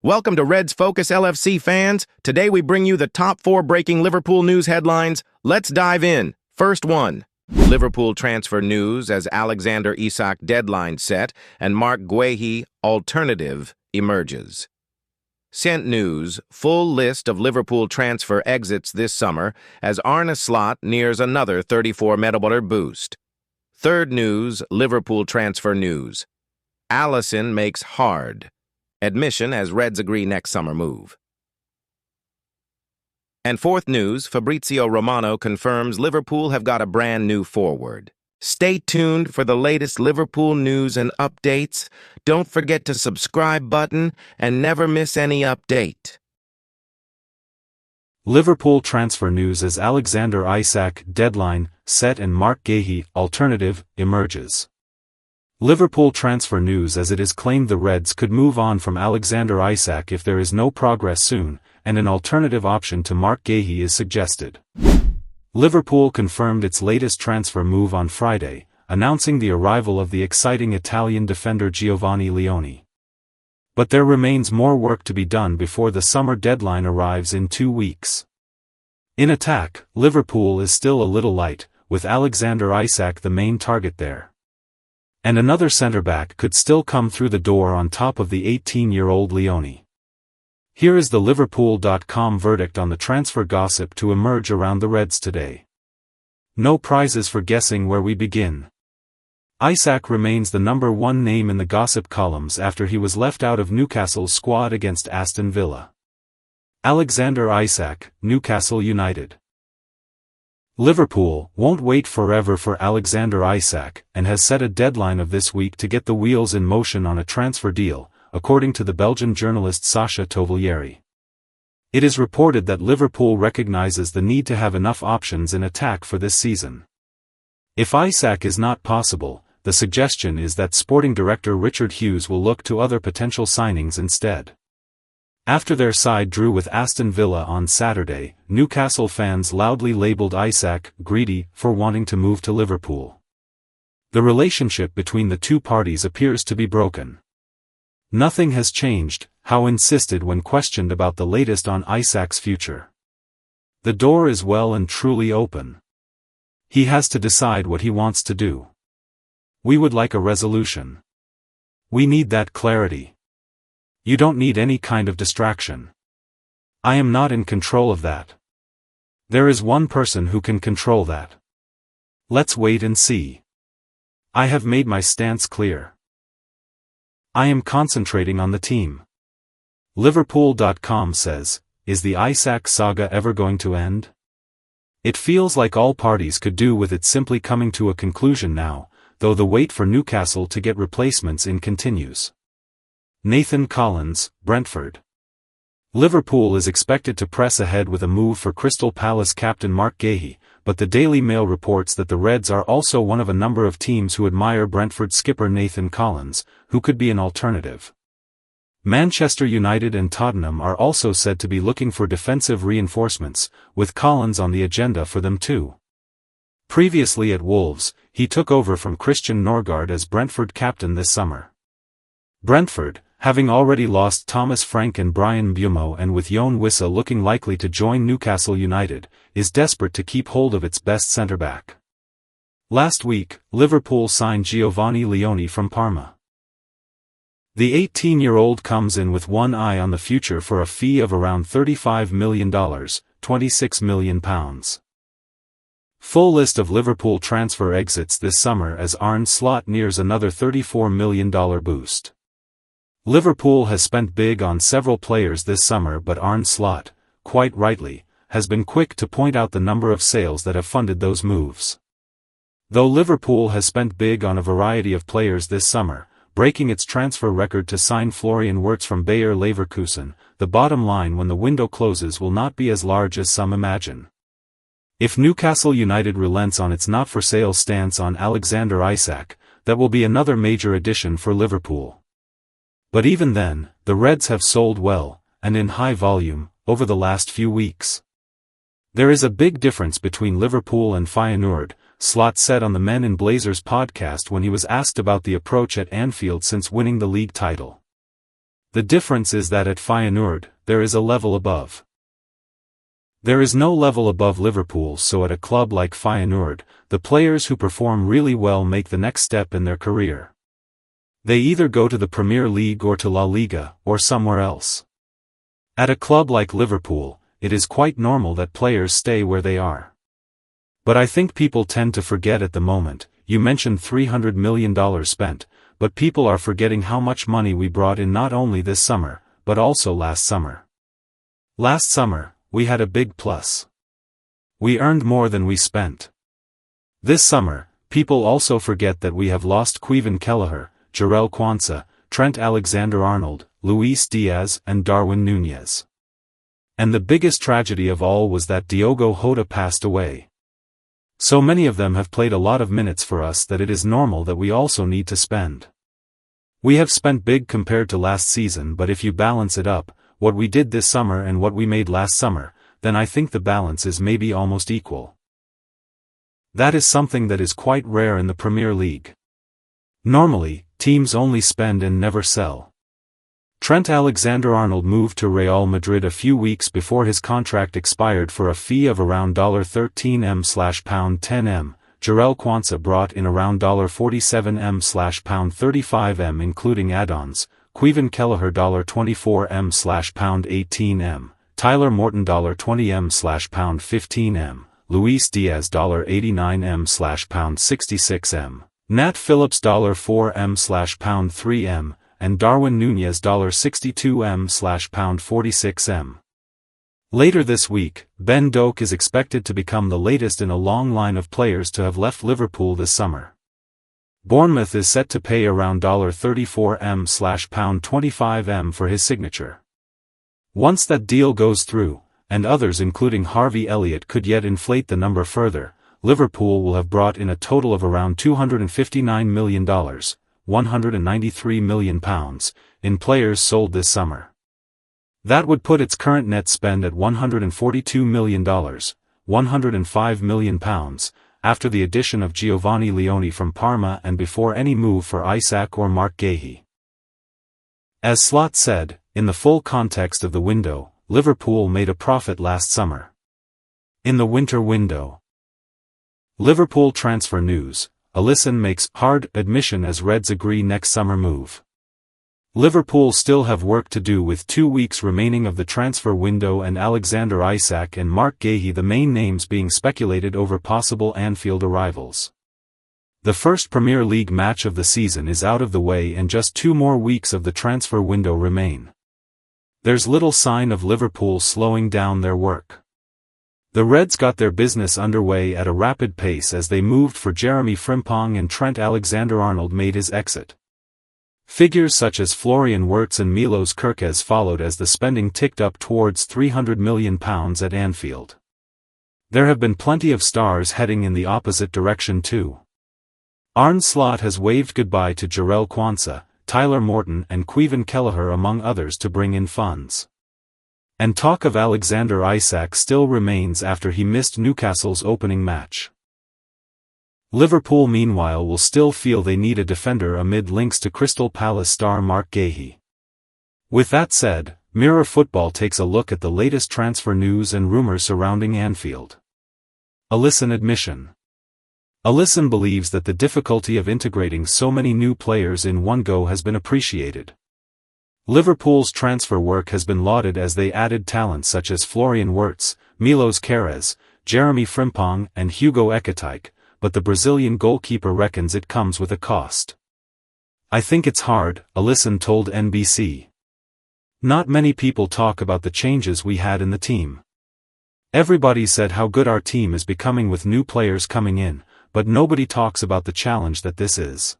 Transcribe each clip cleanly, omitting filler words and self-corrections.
Welcome to Reds Focus LFC fans. Today we bring you the top 4 breaking Liverpool news headlines. Let's dive in. First one. Liverpool transfer news as Alexander Isak Deadline Set and Marc Guehi Alternative Emerges. Sent news, full list of Liverpool transfer exits this summer as Arne Slot nears another 34 million boost. Third news, Liverpool transfer news. Alisson makes hard. Admission as Reds agree next summer move. And fourth news, Fabrizio Romano confirms Liverpool have got a brand new forward. Stay tuned for the latest Liverpool news and updates. Don't forget to subscribe button and never miss any update. Liverpool transfer news as Alexander Isak Deadline Set and Marc Guehi Alternative Emerges. Liverpool transfer news as it is claimed the Reds could move on from Alexander Isak if there is no progress soon, and an alternative option to Marc Guehi is suggested. Liverpool confirmed its latest transfer move on Friday, announcing the arrival of the exciting Italian defender Giovanni Leone. But there remains more work to be done before the summer deadline arrives in 2 weeks. In attack, Liverpool is still a little light, with Alexander Isak the main target there. And another centre-back could still come through the door on top of the 18-year-old Leone. Here is the Liverpool.com verdict on the transfer gossip to emerge around the Reds today. No prizes for guessing where we begin. Isak remains the number 1 name in the gossip columns after he was left out of Newcastle's squad against Aston Villa. Alexander Isak, Newcastle United. Liverpool won't wait forever for Alexander Isak and has set a deadline of this week to get the wheels in motion on a transfer deal, according to the Belgian journalist Sacha Tovillieri. It is reported that Liverpool recognizes the need to have enough options in attack for this season. If Isak is not possible, the suggestion is that sporting director Richard Hughes will look to other potential signings instead. After their side drew with Aston Villa on Saturday, Newcastle fans loudly labelled Isak greedy for wanting to move to Liverpool. The relationship between the two parties appears to be broken. Nothing has changed, Howe insisted when questioned about the latest on Isak's future. The door is well and truly open. He has to decide what he wants to do. We would like a resolution. We need that clarity. You don't need any kind of distraction. I am not in control of that. There is one person who can control that. Let's wait and see. I have made my stance clear. I am concentrating on the team. Liverpool.com says, is the Isak saga ever going to end? It feels like all parties could do with it simply coming to a conclusion now, though the wait for Newcastle to get replacements in continues. Nathan Collins, Brentford. Liverpool is expected to press ahead with a move for Crystal Palace captain Marc Guehi, but the Daily Mail reports that the Reds are also one of a number of teams who admire Brentford skipper Nathan Collins, who could be an alternative. Manchester United and Tottenham are also said to be looking for defensive reinforcements, with Collins on the agenda for them too. Previously at Wolves, he took over from Christian Norgard as Brentford captain this summer. Brentford, having already lost Thomas Frank and Brian Mbeumo and with Yoane Wissa looking likely to join Newcastle United, is desperate to keep hold of its best centre-back. Last week, Liverpool signed Giovanni Leone from Parma. The 18-year-old comes in with one eye on the future for a fee of around $35 million, £26 million. Full list of Liverpool transfer exits this summer as Arne Slot nears another $34 million boost. Liverpool has spent big on several players this summer, but Arne Slot, quite rightly, has been quick to point out the number of sales that have funded those moves. Though Liverpool has spent big on a variety of players this summer, breaking its transfer record to sign Florian Wirtz from Bayer Leverkusen, the bottom line when the window closes will not be as large as some imagine. If Newcastle United relents on its not-for-sale stance on Alexander Isak, that will be another major addition for Liverpool. But even then, the Reds have sold well, and in high volume, over the last few weeks. There is a big difference between Liverpool and Feyenoord, Slot said on the Men in Blazers podcast when he was asked about the approach at Anfield since winning the league title. The difference is that at Feyenoord, there is a level above. There is no level above Liverpool, so at a club like Feyenoord, the players who perform really well make the next step in their career. They either go to the Premier League or to La Liga, or somewhere else. At a club like Liverpool, it is quite normal that players stay where they are. But I think people tend to forget at the moment. You mentioned $300 million spent, but people are forgetting how much money we brought in not only this summer, but also last summer. Last summer, we had a big plus. We earned more than we spent. This summer, people also forget that we have lost Kevin Kelleher, Jarell Quansah, Trent Alexander-Arnold, Luis Diaz and Darwin Núñez. And the biggest tragedy of all was that Diogo Jota passed away. So many of them have played a lot of minutes for us that it is normal that we also need to spend. We have spent big compared to last season, but if you balance it up, what we did this summer and what we made last summer, then I think the balance is maybe almost equal. That is something that is quite rare in the Premier League. Normally, teams only spend and never sell. Trent Alexander-Arnold moved to Real Madrid a few weeks before his contract expired for a fee of around $13M/£10M. Jarell Quansah brought in around $47M/£35M including add-ons, Kevin Kelleher $24M/£18M, Tyler Morton $20M/£15M, Luis Diaz $89M/£66M, Nat Phillips $4M/£3M, and Darwin Núñez $62M/£46M. Later this week, Ben Doak is expected to become the latest in a long line of players to have left Liverpool this summer. Bournemouth is set to pay around $34M/£25M for his signature. Once that deal goes through, and others including Harvey Elliott could yet inflate the number further, Liverpool will have brought in a total of around $259 million, £193 million, in players sold this summer. That would put its current net spend at $142 million, £105 million, after the addition of Giovanni Leone from Parma and before any move for Isak or Marc Guehi. As Slot said, in the full context of the window, Liverpool made a profit last summer. In the winter window. Liverpool transfer news, Alisson makes hard admission as Reds agree next summer move. Liverpool still have work to do with 2 weeks remaining of the transfer window and Alexander Isak and Marc Guehi the main names being speculated over possible Anfield arrivals. The first Premier League match of the season is out of the way and just 2 more weeks of the transfer window remain. There's little sign of Liverpool slowing down their work. The Reds got their business underway at a rapid pace as they moved for Jeremy Frimpong and Trent Alexander-Arnold made his exit. Figures such as Florian Wirtz and Milos Kerkez followed as the spending ticked up towards £300 million at Anfield. There have been plenty of stars heading in the opposite direction too. Arne Slot has waved goodbye to Jarell Quansah, Tyler Morton and Kevin Kelleher among others to bring in funds. And talk of Alexander Isak still remains after he missed Newcastle's opening match. Liverpool meanwhile will still feel they need a defender amid links to Crystal Palace star Marc Guehi. With that said, Mirror Football takes a look at the latest transfer news and rumours surrounding Anfield. Alisson admission. Alisson believes that the difficulty of integrating so many new players in one go has been appreciated. Liverpool's transfer work has been lauded as they added talents such as Florian Wirtz, Milos Kerkez, Jeremy Frimpong and Hugo Ekitike, but the Brazilian goalkeeper reckons it comes with a cost. I think it's hard, Alisson told NBC. Not many people talk about the changes we had in the team. Everybody said how good our team is becoming with new players coming in, but nobody talks about the challenge that this is.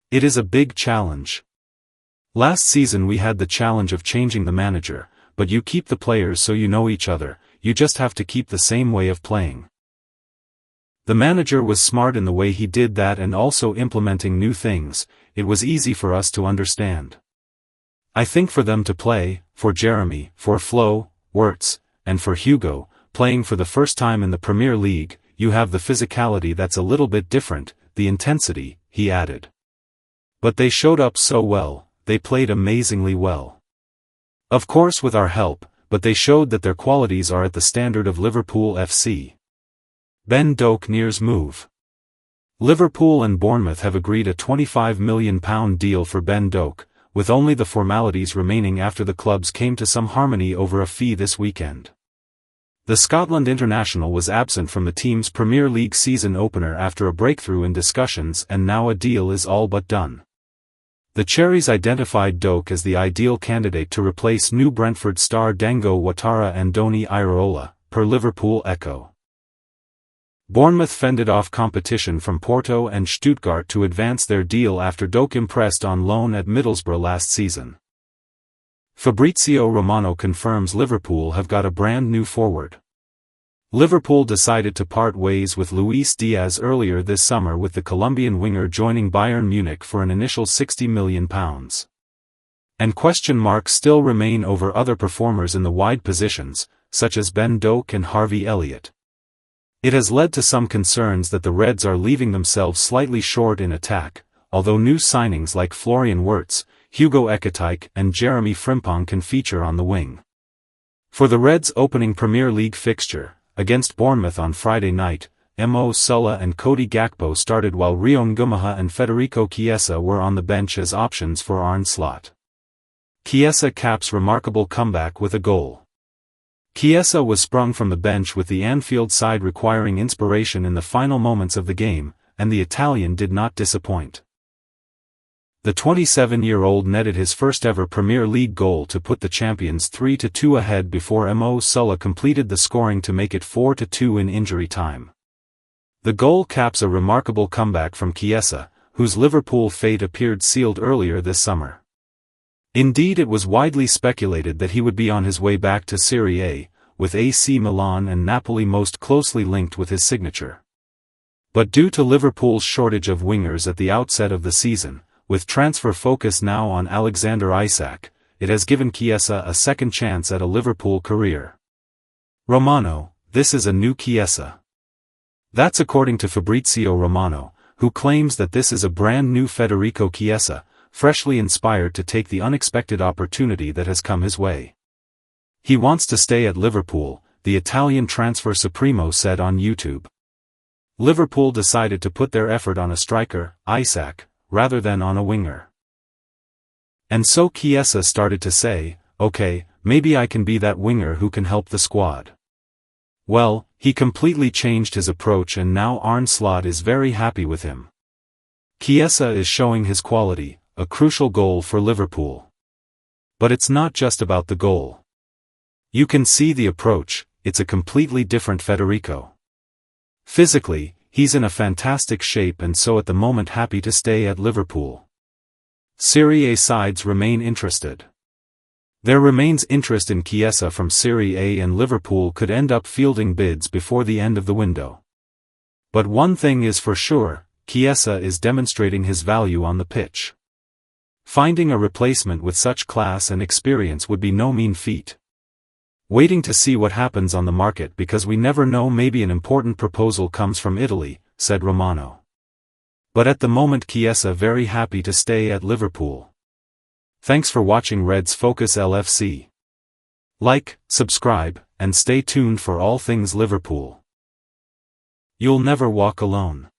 It is a big challenge. Last season we had the challenge of changing the manager, but you keep the players so you know each other, you just have to keep the same way of playing. The manager was smart in the way he did that and also implementing new things, it was easy for us to understand. I think for them to play, for Jeremy, for Flo, Wirtz, and for Hugo, playing for the first time in the Premier League, you have the physicality that's a little bit different, the intensity, he added. But they showed up so well, they played amazingly well. Of course with our help, but they showed that their qualities are at the standard of Liverpool FC. Ben Doak's move. Liverpool and Bournemouth have agreed a £25 million deal for Ben Doak, with only the formalities remaining after the clubs came to some harmony over a fee this weekend. The Scotland international was absent from the team's Premier League season opener after a breakthrough in discussions, and now a deal is all but done. The Cherries identified Doak as the ideal candidate to replace new Brentford star Dango Ouattara and Donny Iraola, per Liverpool Echo. Bournemouth fended off competition from Porto and Stuttgart to advance their deal after Doak impressed on loan at Middlesbrough last season. Fabrizio Romano confirms Liverpool have got a brand new forward. Liverpool decided to part ways with Luis Diaz earlier this summer, with the Colombian winger joining Bayern Munich for an initial £60 million. And question marks still remain over other performers in the wide positions, such as Ben Doak and Harvey Elliott. It has led to some concerns that the Reds are leaving themselves slightly short in attack, although new signings like Florian Wirtz, Hugo Ekitike and Jeremy Frimpong can feature on the wing. For the Reds' opening Premier League fixture, against Bournemouth on Friday night, Mo Salah and Cody Gakpo started while Rion Gumaha and Federico Chiesa were on the bench as options for Arne Slot. Chiesa caps remarkable comeback with a goal. Chiesa was sprung from the bench with the Anfield side requiring inspiration in the final moments of the game, and the Italian did not disappoint. The 27-year-old netted his first-ever Premier League goal to put the champions 3-2 ahead before Mo Salah completed the scoring to make it 4-2 in injury time. The goal caps a remarkable comeback from Chiesa, whose Liverpool fate appeared sealed earlier this summer. Indeed, it was widely speculated that he would be on his way back to Serie A, with AC Milan and Napoli most closely linked with his signature. But due to Liverpool's shortage of wingers at the outset of the season, with transfer focus now on Alexander Isak, it has given Chiesa a second chance at a Liverpool career. Romano, this is a new Chiesa. That's according to Fabrizio Romano, who claims that this is a brand new Federico Chiesa, freshly inspired to take the unexpected opportunity that has come his way. He wants to stay at Liverpool, the Italian transfer supremo said on YouTube. Liverpool decided to put their effort on a striker, Isak, rather than on a winger. And so Chiesa started to say, okay, maybe I can be that winger who can help the squad. Well, he completely changed his approach and now Arne Slot is very happy with him. Chiesa is showing his quality, a crucial goal for Liverpool. But it's not just about the goal. You can see the approach, it's a completely different Federico. Physically, he's in a fantastic shape and so at the moment happy to stay at Liverpool. Serie A sides remain interested. There remains interest in Chiesa from Serie A and Liverpool could end up fielding bids before the end of the window. But one thing is for sure, Chiesa is demonstrating his value on the pitch. Finding a replacement with such class and experience would be no mean feat. Waiting to see what happens on the market because we never know, maybe an important proposal comes from Italy, said Romano. But at the moment Chiesa very happy to stay at Liverpool. Thanks for watching Reds Focus LFC. Like, subscribe, and stay tuned for all things Liverpool. You'll never walk alone.